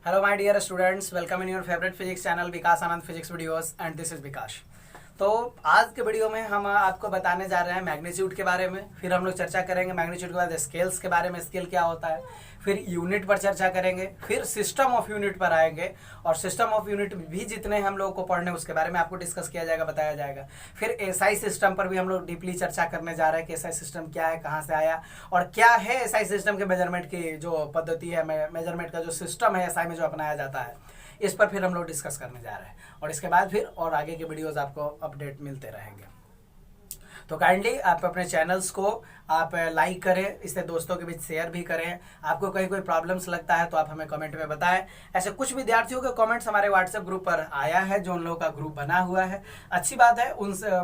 Hello my dear students, welcome in your favorite physics channel Vikas Anand physics videos and this is Vikas. तो आज के video में हम आपको बताने जा रहे हैं मैग्नीट्यूड के बारे में। फिर हम लोग चर्चा करेंगे मैग्नीट्यूड के बाद स्केल्स के बारे में, स्केल क्या होता है, फिर यूनिट पर चर्चा करेंगे, फिर सिस्टम ऑफ यूनिट पर आएंगे और सिस्टम ऑफ यूनिट भी जितने हम लोगों को पढ़ने उसके बारे में आपको डिस्कस किया जाएगा, बताया जाएगा। फिर एसआई सिस्टम पर भी हम लोग डीपली चर्चा करने जा रहे हैं कि एसआई सिस्टम क्या है, कहाँ से आया और क्या है एसआई सिस्टम के मेजरमेंट की जो पद्धति है, मेजरमेंट का जो सिस्टम है एसआई में जो अपनाया जाता है, इस पर फिर हम लोग डिस्कस करने जा रहे हैं। और इसके बाद फिर और आगे के वीडियोस आपको अपडेट मिलते रहेंगे। तो काइंडली आप अपने चैनल्स को आप लाइक करें, इससे दोस्तों के बीच शेयर भी करें। आपको कहीं कोई प्रॉब्लम्स लगता है तो आप हमें कमेंट में बताएं। ऐसे कुछ विद्यार्थियों के कमेंट्स हमारे व्हाट्सएप ग्रुप पर आया है, जो उन लोगों का ग्रुप बना हुआ है। अच्छी बात है,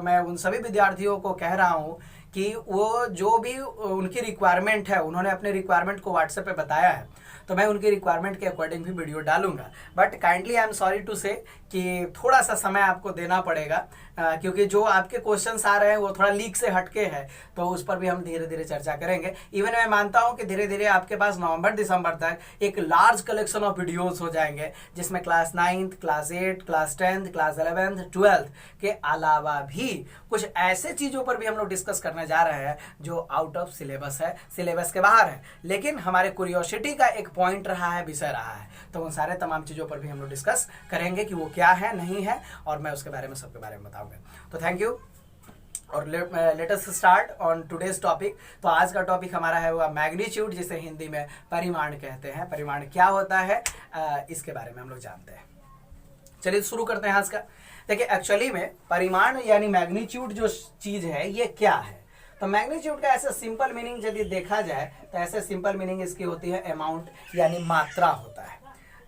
मैं उन सभी विद्यार्थियों को कह रहा हूँ कि वो जो भी उनकी रिक्वायरमेंट है, उन्होंने अपने रिक्वायरमेंट को व्हाट्सएप पे बताया है, तो मैं उनकी रिक्वायरमेंट के अकॉर्डिंग भी वीडियो डालूंगा। But kindly I am sorry to say कि थोड़ा सा समय आपको देना पड़ेगा, क्योंकि जो आपके क्वेश्चंस आ रहे हैं वो थोड़ा लीक से हटके है, तो उस पर भी हम धीरे धीरे चर्चा करेंगे। इवन मैं मानता हूं कि धीरे धीरे आपके पास नवंबर दिसंबर तक एक लार्ज कलेक्शन ऑफ वीडियोस हो जाएंगे, जिसमें class 9th, class 8, class 10th, class 11th, 12th के अलावा भी कुछ ऐसे चीज़ों पर भी हम लोग डिस्कस करने जा रहे हैं जो आउट ऑफ सिलेबस है, सिलेबस के बाहर है, लेकिन हमारे क्यूरियोसिटी का एक पॉइंट रहा है, विषय रहा है। तो उन सारे तमाम चीज़ों पर भी हम लोग डिस्कस करेंगे कि वो क्या है, नहीं है, और मैं उसके बारे में सबके बारे में बताऊंगा। तो थैंक यू और let us start on today's topic. तो आज का टॉपिक हमारा है वो मैग्नीट्यूड, जिसे हिंदी में परिमाण कहते हैं। परिमाण क्या होता है इसके बारे में हम लोग जानते हैं। चलिए शुरू करते हैं आज का। देखिए, एक्चुअली में परिमाण यानी मैग्नीट्यूड जो चीज है ये क्या है। तो मैग्नीट्यूड का ऐसा सिंपल मीनिंग यदि देखा जाए तो ऐसे सिंपल मीनिंग इसकी होती है अमाउंट, यानी मात्रा होता है।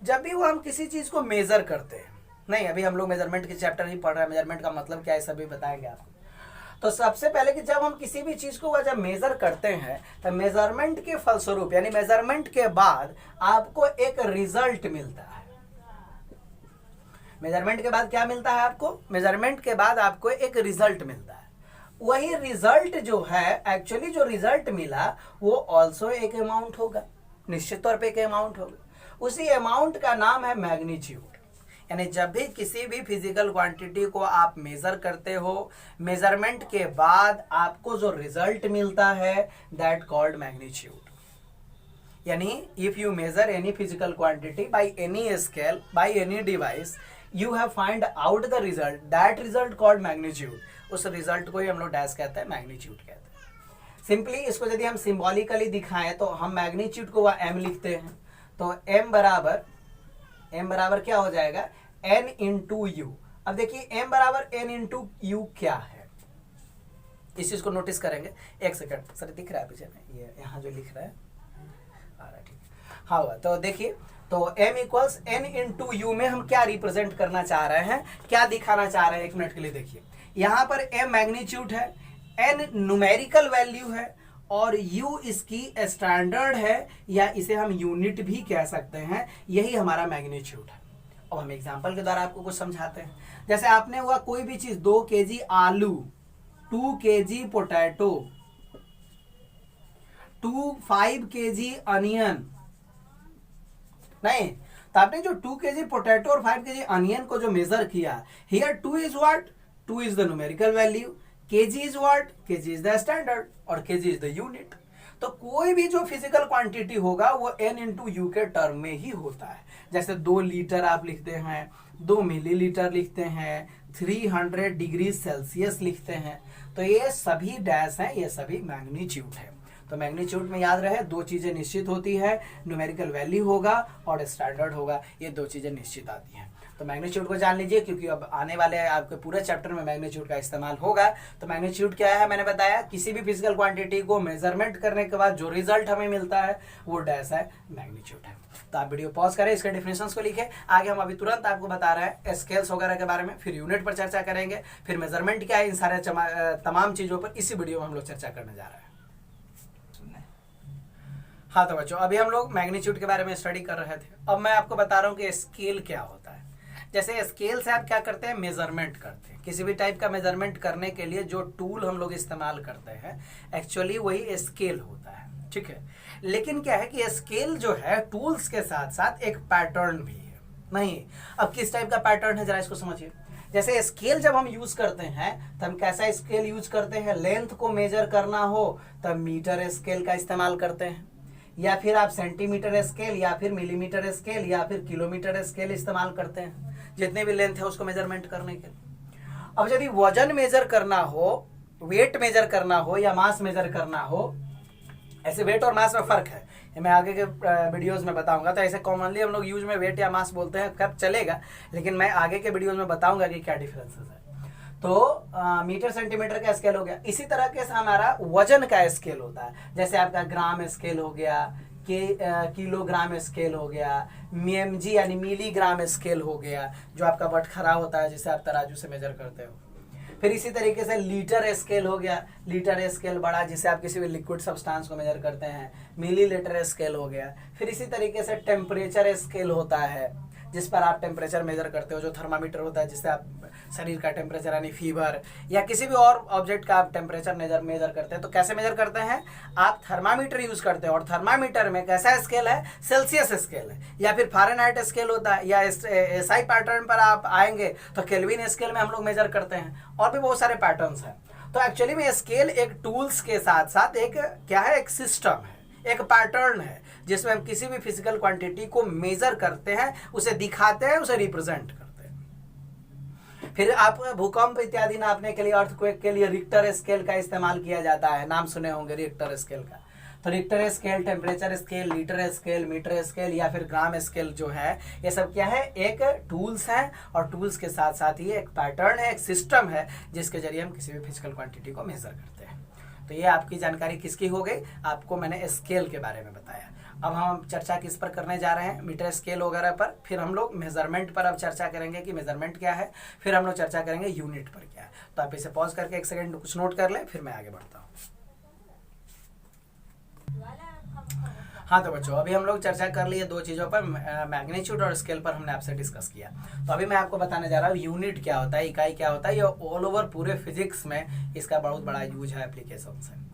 जब भी वो हम किसी चीज को मेजर करते हैं, नहीं अभी हम लोग मेजरमेंट के चैप्टर ही पढ़ रहे हैं, मेजरमेंट का मतलब क्या है सभी बताएंगे आपको। तो सबसे पहले कि जब हम किसी भी चीज को जब मेजर करते हैं तो मेजरमेंट के फलस्वरूप यानी मेजरमेंट के बाद आपको एक रिजल्ट मिलता है। मेजरमेंट के बाद क्या मिलता है आपको? मेजरमेंट के बाद आपको एक रिजल्ट मिलता है। वही रिजल्ट जो है, एक्चुअली जो रिजल्ट मिला वो ऑल्सो एक अमाउंट होगा, निश्चित तौर पे एक अमाउंट होगा। उसी अमाउंट का नाम है मैग्नीट्यूड। यानी जब भी किसी भी फिजिकल क्वांटिटी को आप मेजर करते हो, मेजरमेंट के बाद आपको जो रिजल्ट मिलता है दैट कॉल्ड मैग्नीट्यूड। यानी if you measure any physical quantity by any scale, by any device, you have find out the result, that result called magnitude. उस रिजल्ट को ही हम लोग डैश कहते हैं, मैग्नीट्यूड कहते हैं। सिंपली इसको यदि हम सिंबॉलिकली दिखाएं तो हम मैग्नीट्यूड को वह m लिखते हैं। तो m बराबर क्या हो जाएगा? n into you. अब देखिए m बराबर n इंटू यू क्या है, इस चीज को नोटिस करेंगे। एक सेकंड सर, दिख रहा है पीछे में, ये यहाँ जो लिख रहा है आ रहा है, ठीक है। हाँ, तो देखिए, तो m equals n into you में हम क्या रिप्रेजेंट करना चाह रहे हैं, क्या दिखाना चाह रहे हैं, एक मिनट के लिए देखिए। यहाँ पर m मैग्नीट्यूड है, n न्यूमेरिकल वैल्यू है और u इसकी स्टैंडर्ड है, या इसे हम यूनिट भी कह सकते हैं। यही हमारा मैग्नीट्यूड है। अब हम एग्जांपल के द्वारा आपको कुछ समझाते हैं। जैसे आपने हुआ कोई भी चीज, 2 kg आलू, 2 kg पोटैटो, 5 kg अनियन, नहीं, तो आपने जो 2 kg पोटैटो और 5 kg अनियन को जो मेजर किया, here 2 is what? 2 is the numerical value, kg is what? kg is the standard और kg इज द यूनिट। तो कोई भी जो फिजिकल क्वांटिटी होगा वो n इंटू यू के टर्म में ही होता है। जैसे 2 लीटर आप लिखते हैं, 2 मिलीलीटर लिखते हैं, 300 डिग्री सेल्सियस लिखते हैं, तो ये सभी डैश हैं, ये सभी मैग्नीट्यूड है। तो मैग्नीट्यूड में याद रहे, 2 चीजें निश्चित होती है, न्यूमेरिकल वैल्यू होगा और स्टैंडर्ड होगा, ये 2 चीजें निश्चित आती हैं। तो मैग्नीट्यूड को जान लीजिए, क्योंकि अब आने वाले आपके पूरे चैप्टर में मैग्नीट्यूड का इस्तेमाल होगा। तो मैग्नीट्यूड क्या है, मैंने बताया, किसी भी फिजिकल क्वांटिटी को मेजरमेंट करने के बाद जो रिजल्ट हमें मिलता है वो डैश है, मैग्नीट्यूड है। तो आप वीडियो पॉज करें, इसके डिफिनेशंस को लिखें। आगे हम अभी तुरंत आपको बता रहे हैं स्केल्स वगैरह के बारे में, फिर यूनिट पर चर्चा करेंगे, फिर मेजरमेंट क्या है, इन सारे तमाम चीजों पर इसी वीडियो में हम लोग चर्चा करने जा रहे हैं। हाँ तो बच्चों, अभी हम लोग मैग्नीट्यूड के बारे में स्टडी कर रहे थे। अब मैं आपको बता रहा हूँ कि स्केल क्या होता है। जैसे स्केल से आप क्या करते हैं, मेजरमेंट करते हैं। किसी भी टाइप का मेजरमेंट करने के लिए जो टूल हम लोग इस्तेमाल करते हैं, एक्चुअली वही स्केल होता है। ठीक है। लेकिन क्या है कि स्केल जो है टूल्स के साथ साथ एक पैटर्न भी है। नहीं, अब किस टाइप का पैटर्न है जरा इसको समझिए। जैसे स्केल जब हम यूज करते हैं तो हम कैसा स्केल यूज करते हैं, लेंथ को मेजर करना हो तब मीटर स्केल का इस्तेमाल करते हैं, या फिर आप सेंटीमीटर स्केल या फिर मिलीमीटर स्केल या फिर किलोमीटर स्केल इस्तेमाल करते हैं, जितने भी लेंथ है उसको मेजरमेंट करने के लिए। अब यदि वजन मेजर करना हो, वेट मेजर करना हो या मास मेजर करना हो, ऐसे वेट और मास में फर्क है, ये मैं आगे के वीडियोस में बताऊंगा। तो ऐसे कॉमनली हम लोग यूज में वेट या मास बोलते हैं, कब चलेगा, लेकिन मैं आगे के वीडियोस में बताऊंगा कि क्या डिफरेंसेस है। तो मीटर सेंटीमीटर का स्केल हो गया। इसी तरह के हमारा वजन का स्केल होता है, जैसे आपका ग्राम स्केल हो गया, किलोग्राम स्केल हो गया, mg यानी मिलीग्राम स्केल हो गया, जो आपका बटखरा होता है जिसे आप तराजू से मेजर करते हो। फिर इसी तरीके से लीटर स्केल हो गया, लीटर स्केल बड़ा जिसे आप किसी भी लिक्विड सब्सटेंस को मेजर करते हैं। मिलीलीटर स्केल हो गया। फिर इसी तरीके से टेम्परेचर स्केल होता है, जिस पर आप टेम्परेचर मेजर करते हो, जो थर्मामीटर होता है जिससे आप शरीर का टेम्परेचर यानी फीवर या किसी भी और ऑब्जेक्ट का आप टेम्परेचर मेजर करते हैं। तो कैसे मेजर करते हैं, आप थर्मामीटर यूज करते हैं, और थर्मामीटर में कैसा स्केल है, सेल्सियस स्केल है, या फिर फारेनहाइट स्केल होता है, या एसआई पैटर्न पर आप आएंगे तो केल्विन स्केल में हम लोग मेजर करते हैं, और भी बहुत सारे पैटर्न्स हैं। तो एक्चुअली में स्केल एक टूल्स के साथ साथ एक क्या है, एक सिस्टम है, एक पैटर्न है, जिसमें हम किसी भी फिजिकल क्वांटिटी को मेजर करते हैं, उसे दिखाते हैं, उसे रिप्रेजेंट करते हैं। फिर आप भूकंप इत्यादि नापने के लिए, अर्थक्वेक के लिए रिक्टर स्केल का इस्तेमाल किया जाता है, नाम सुने होंगे रिक्टर स्केल का। तो Richter scale, temperature scale, litre scale, metre scale या फिर ग्राम स्केल जो है, ये सब क्या है, एक टूल्स है, और टूल्स के साथ साथ ही एक पैटर्न है, एक सिस्टम है, जिसके जरिए हम किसी भी फिजिकल क्वांटिटी को मेजर करते हैं। तो ये आपकी जानकारी किसकी हो गई, आपको मैंने स्केल के बारे में बताया। अब हम चर्चा किस पर करने जा रहे हैं, मीटर स्केल वगैरह पर। फिर हम लोग मेजरमेंट पर अब चर्चा करेंगे कि मेजरमेंट क्या है। फिर हम लोग चर्चा करेंगे यूनिट पर क्या है। तो आप इसे पॉज करके एक सेकंड कुछ नोट कर लें, फिर मैं आगे बढ़ता हूँ। हाँ तो बच्चों, अभी हम लोग चर्चा कर लिए दो चीज़ों पर, मैग्नीट्यूड और स्केल पर हमने आपसे डिस्कस किया। तो अभी मैं आपको बताने जा रहा हूँ यूनिट क्या होता है, इकाई क्या होता है। ये ऑल ओवर पूरे फिजिक्स में इसका बहुत बड़ा यूज है, एप्लीकेशन है।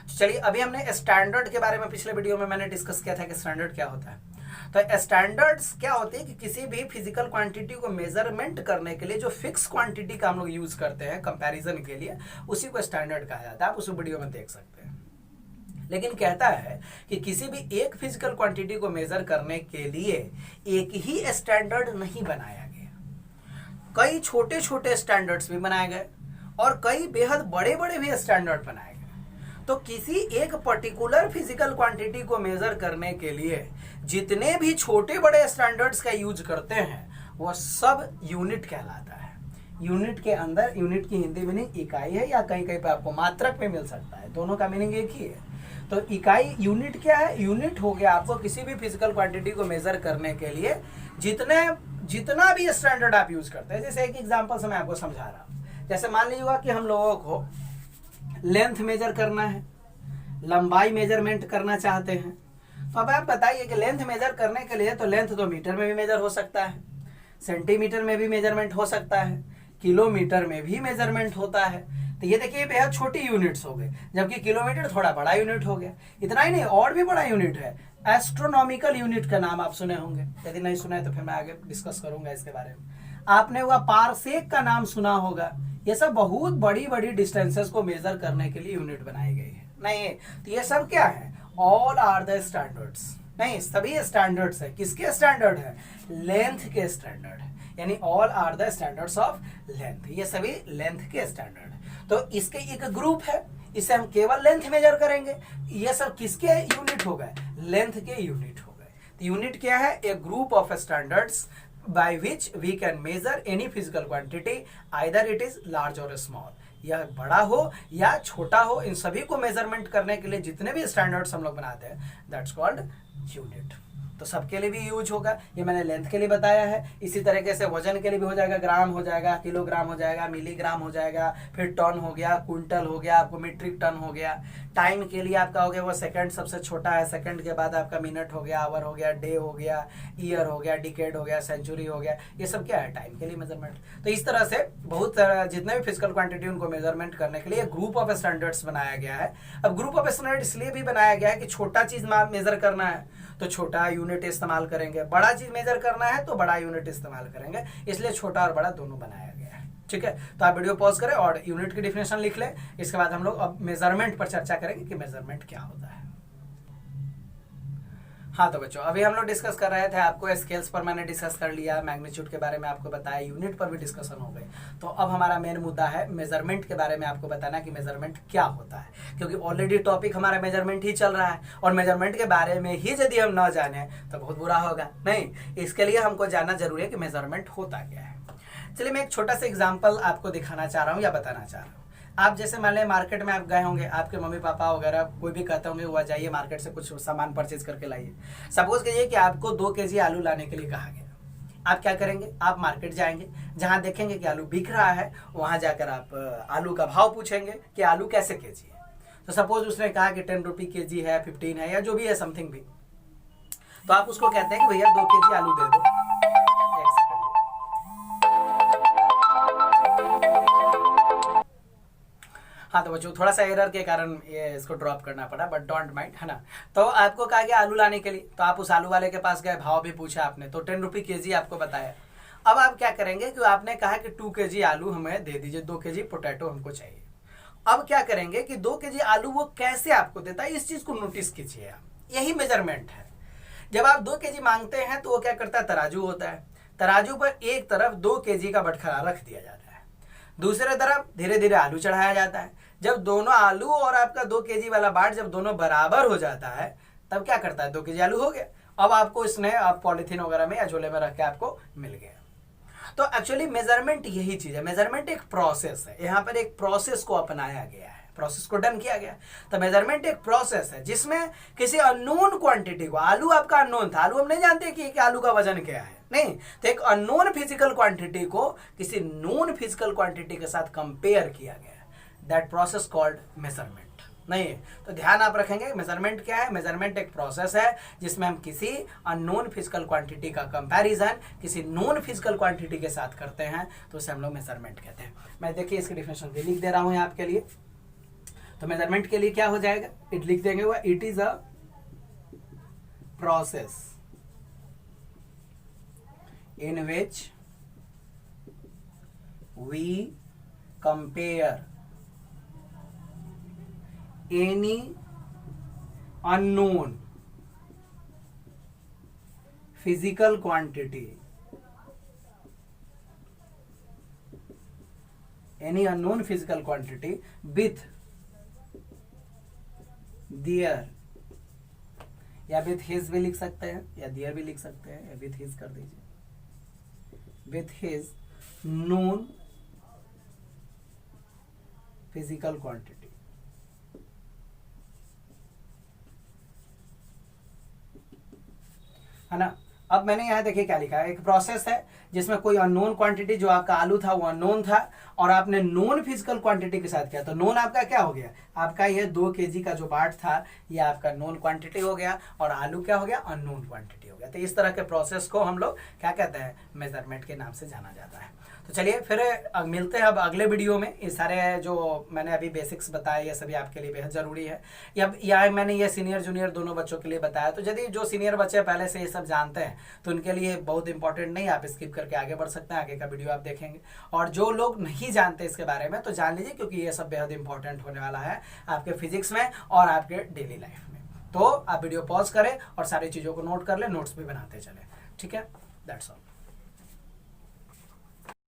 तो चलिए, अभी हमने स्टैंडर्ड के बारे में पिछले वीडियो में मैंने डिस्कस किया था कि स्टैंडर्ड क्या होता है। तो स्टैंडर्ड्स क्या होती है कि किसी भी फिजिकल क्वांटिटी को मेजरमेंट करने के लिए जो फिक्स क्वांटिटी का हम लोग यूज करते हैं कंपैरिजन के लिए, उसी को स्टैंडर्ड कहा जाता है। आप उस वीडियो में देख सकते हैं। लेकिन कहता है कि किसी भी एक फिजिकल क्वांटिटी को मेजर करने के लिए एक ही स्टैंडर्ड नहीं बनाया गया, कई छोटे छोटे स्टैंडर्ड्स भी बनाए गए और कई बेहद बड़े बड़े भी स्टैंडर्ड बनाए गए। तो किसी एक पर्टिकुलर फिजिकल क्वांटिटी को मेजर करने के लिए जितने भी छोटे बड़े स्टैंडर्ड्स का यूज करते हैं, वह सब यूनिट कहलाता है। यूनिट के अंदर, यूनिट की हिंदी मीनिंग इकाई है, या कहीं कहीं पे आपको मात्रक में मिल सकता है, दोनों का मीनिंग एक ही है। तो इकाई, यूनिट क्या है, यूनिट हो गया आपको किसी भी फिजिकल क्वांटिटी को मेजर करने के लिए जितना भी स्टैंडर्ड आप यूज करते हैं। जैसे एक एग्जांपल से मैं आपको समझा रहा हूं, जैसे मान लीजिएगा कि हम लोगों को लेंथ मेजर करना है, लंबाई मेजरमेंट करना चाहते हैं। तो अब आप बताइए कि लेंथ मेजर करने के लिए तो लेंथ तो मीटर में भी मेजर हो सकता है, सेंटीमीटर में भी मेजरमेंट हो सकता है, किलोमीटर में भी मेजरमेंट होता है। तो ये देखिए बेहद छोटी यूनिट्स हो गए, जबकि किलोमीटर थोड़ा बड़ा यूनिट हो गया। इतना ही नहीं, और भी बड़ा यूनिट है, एस्ट्रोनॉमिकल यूनिट का नाम आप सुने होंगे, यदि नहीं सुना है तो फिर मैं आगे डिस्कस करूंगा इसके बारे में। आपने हुआ पारसेक का नाम सुना होगा। ये सब बहुत बड़ी बड़ी डिस्टेंसेस को मेजर करने के लिए यूनिट बनाई गई है। नहीं, तो ये सब क्या है, ऑल आर द स्टैंडर्ड्स। नहीं, सभी स्टैंडर्ड्स है। किसके स्टैंडर्ड है, लेंथ के स्टैंडर्ड है, यानी all are the standards of length. ये सभी लेंथ के स्टैंडर्ड है। तो इसके एक ग्रुप है, इसे हम केवल लेंथ मेजर करेंगे। ये सब किसके यूनिट हो गए, लेंथ के यूनिट हो गए। तो यूनिट क्या है, a group of standards by which we can measure any physical quantity, either it is large or small। यह बड़ा हो या छोटा हो, इन सभी को मेजरमेंट करने के लिए जितने भी स्टैंडर्ड्स हम लोग बनाते हैं, दैट्स कॉल्ड यूनिट। तो सबके लिए भी यूज होगा। ये मैंने लेंथ के लिए बताया है। इसी तरीके से वजन के लिए भी हो जाएगा, ग्राम हो जाएगा, किलोग्राम हो जाएगा, मिलीग्राम हो जाएगा, फिर टन हो गया, क्विंटल हो गया, आपको मीट्रिक टन हो गया। टाइम के लिए आपका हो गया वो सेकंड सबसे छोटा है, सेकंड के बाद आपका मिनट हो गया, आवर हो गया, डे हो गया, ईयर हो गया, डिकेड हो गया, सेंचुरी हो गया। ये सब क्या है? टाइम के लिए मेजरमेंट। तो इस तरह से बहुत जितने भी फिजिकल क्वांटिटी उनको मेजरमेंट करने के लिए ग्रुप ऑफ स्टैंडर्ड्स बनाया गया है। अब ग्रुप ऑफ स्टैंडर्ड इसलिए भी बनाया गया है कि छोटा चीज मेजर करना है तो छोटा यूनिट इस्तेमाल करेंगे, बड़ा चीज मेजर करना है तो बड़ा यूनिट इस्तेमाल करेंगे, इसलिए छोटा और बड़ा दोनों बनाया गया है। ठीक है, तो आप वीडियो पॉज करें और यूनिट की डिफिनेशन लिख लें। इसके बाद हम लोग अब मेजरमेंट पर चर्चा करेंगे कि मेजरमेंट क्या होता है। हाँ तो बच्चों, अभी हम लोग डिस्कस कर रहे थे, आपको स्केल्स पर मैंने डिस्कस कर लिया, मैग्नीट्यूड के बारे में आपको बताया, यूनिट पर भी डिस्कशन हो गई। तो अब हमारा मेन मुद्दा है मेजरमेंट के बारे में आपको बताना कि मेजरमेंट क्या होता है, क्योंकि ऑलरेडी टॉपिक हमारा मेजरमेंट ही चल रहा है और मेजरमेंट के बारे में ही यदि हम ना जाने तो बहुत बुरा होगा। नहीं, इसके लिए हमको जानना जरूरी है कि मेजरमेंट होता क्या है। चलिए मैं एक छोटा सा एग्जाम्पल आपको दिखाना चाह रहा हूँ या बताना चाह रहा हूँ। आप जैसे मान लें मार्केट में आप गए होंगे, आपके मम्मी पापा वगैरह कोई भी कहते होंगे हुआ जाइए मार्केट से कुछ सामान परचेज करके लाइए। सपोज करिए कि आपको 2 केजी आलू लाने के लिए कहा गया। आप क्या करेंगे? आप मार्केट जाएंगे, जहां देखेंगे कि आलू बिक रहा है वहां जाकर आप आलू का भाव पूछेंगे कि आलू कैसे केजी है। तो सपोज उसने कहा कि 10 रुपये केजी है, 15 है, या जो भी है समथिंग भी। तो आप उसको कहते हैं कि भैया 2 केजी आलू दे दो। हाँ तो बच्चों थोड़ा सा एरर के कारण ये इसको ड्रॉप करना पड़ा, बट डोंट माइंड, है ना। तो आपको कहा गया आलू लाने के लिए, तो आप उस आलू वाले के पास गए, भाव भी पूछा आपने, तो 10 रुपये केजी आपको बताया। अब आप क्या करेंगे कि आपने कहा कि 2 केजी आलू हमें दे दीजिए, 2 केजी पोटैटो हमको चाहिए। अब क्या करेंगे कि 2 केजी आलू वो कैसे आपको देता है, इस चीज को नोटिस कीजिए आप। यही मेजरमेंट है। जब आप 2 केजी मांगते हैं तो वो क्या करता है? तराजू होता है। तराजू पर एक तरफ 2 केजी का बटखरा रख दिया जाता है, दूसरे तरफ धीरे धीरे आलू चढ़ाया जाता है। जब दोनों आलू और आपका 2 केजी वाला बाट जब दोनों बराबर हो जाता है तब क्या करता है? 2 केजी आलू हो गया। अब आपको इसने आप पॉलिथीन वगैरह में या झोले में रख के आपको मिल गया। तो एक्चुअली मेजरमेंट यही चीज है। मेजरमेंट एक प्रोसेस है, यहाँ पर एक प्रोसेस को अपनाया गया है, प्रोसेस को डन किया गया। तो मेजरमेंट एक प्रोसेस है जिसमें किसी अननोन क्वांटिटी को, आलू आपका अननोन था, आलू हम नहीं जानते कि आलू का वजन क्या है, नहीं, तो एक अननोन फिजिकल क्वांटिटी को किसी नोन फिजिकल क्वांटिटी के साथ कंपेयर किया गया। That process called measurement. नहीं, तो ध्यान आप रखेंगे मेजरमेंट क्या है। मेजरमेंट एक प्रोसेस है जिसमें हम किसी अननोन फिजिकल क्वांटिटी का कंपैरिजन किसी नोन फिजिकल क्वांटिटी के साथ करते हैं, तो उसे हम लोग मेजरमेंट कहते हैं। मैं देखिए इसकी डिफिनेशन भी लिख दे रहा हूं आपके लिए। तो मेजरमेंट के लिए क्या हो जाएगा? इट लिख देंगे हुआ, it is a process in which we compare any unknown physical quantity, any unknown physical quantity with their, या with his भी लिख सकते हैं या their भी लिख सकते हैं, या with his कर दीजिए, with his known physical quantity। है ना। अब मैंने यहाँ देखिए क्या लिखा है, एक प्रोसेस है जिसमें कोई अननोन क्वांटिटी, जो आपका आलू था वो अननोन था और आपने नोन फिजिकल क्वांटिटी के साथ किया। तो नोन आपका क्या हो गया? आपका ये 2 केजी का जो बाट था ये आपका नोन क्वांटिटी हो गया और आलू क्या हो गया? अननोन क्वांटिटी हो गया। तो इस तरह के प्रोसेस को हम लोग क्या कहते हैं? मेजरमेंट के नाम से जाना जाता है। तो चलिए फिर मिलते हैं अब अगले वीडियो में। ये सारे जो मैंने अभी बेसिक्स बताए ये सभी आपके लिए बेहद ज़रूरी है। या मैंने ये सीनियर जूनियर दोनों बच्चों के लिए बताया। तो यदि जो सीनियर बच्चे पहले से ये सब जानते हैं तो उनके लिए बहुत इंपॉर्टेंट नहीं, आप स्किप करके आगे बढ़ सकते हैं, आगे का वीडियो आप देखेंगे। और जो लोग नहीं जानते इसके बारे में तो जान लीजिए, क्योंकि ये सब बेहद इंपॉर्टेंट होने वाला है आपके फिजिक्स में और आपके डेली लाइफ में। तो आप वीडियो पॉज करें और सारी चीज़ों को नोट कर लें, नोट्स भी बनाते चलें। ठीक है, दैट्स ऑल।